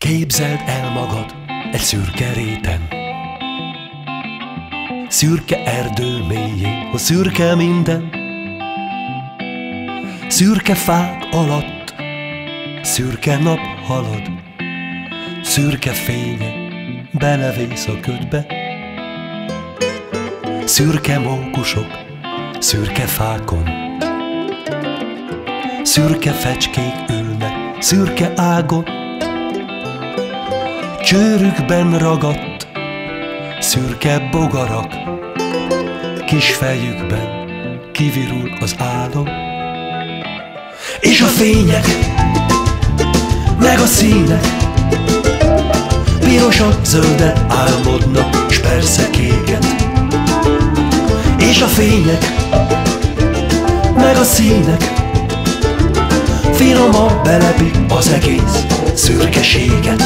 Képzeld el magad egy szürke réten, szürke erdő mélyén, a szürke minden, szürke fák alatt, szürke nap halad, szürke fénye belevész a ködbe, szürke mókusok, szürke fákon, szürke fecskék ülnek, szürke ágon, csőrükben ragadt, szürke bogarak, kis fejükben kivirul az álom. És a fények, meg a színek, pirosat, zöldet álmodnak, s persze kéket. És a fények, meg a színek, finoman belepik az egész szürkeséget.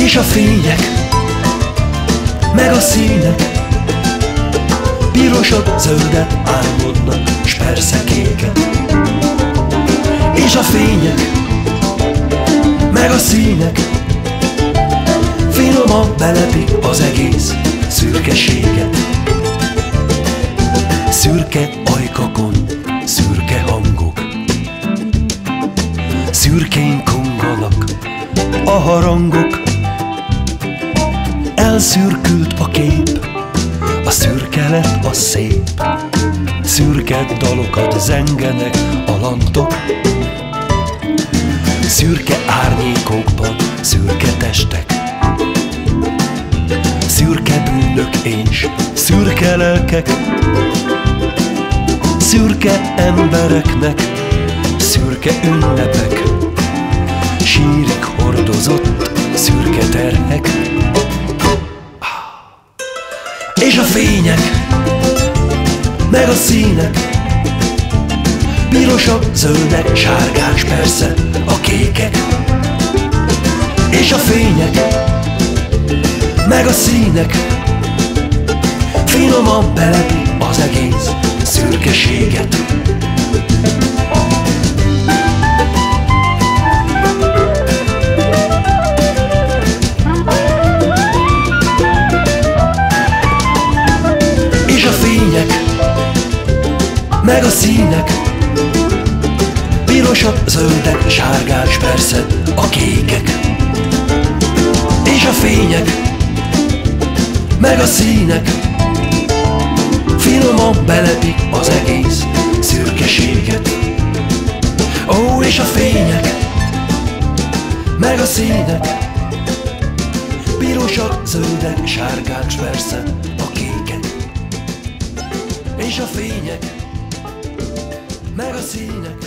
És a fények, meg a színek, pirosat, zöldet álmodnak, s persze kéket. És a fények, meg a színek, finoman belepik az egész szürkeséget. Szürke ajkakon, szürke hangok, szürkén konganak a harangok. Elszürkült a kép, a szürke lett a szép, szürke dalokat zengenek a lantok. Szürke árnyékokban szürke testek, szürke bűnök és szürke lelkek, szürke embereknek szürke ünnepek, sírig hordozott szürke terhek. És a fények, meg a színek, pirosak, zöldek, sárgás, persze a kékek. És a fények, meg a színek, finoman belepik az egész szürkeséget. És a fények, meg a színek, pirosak, zöldek, sárgás, persze a kékek. És a fények, meg a színek, finoman belepik az egész szürkeséget. Ó, és a fények, meg a színek, pirosak, zöldek, sárgás, persze a kékek. És a fények, meg a színek,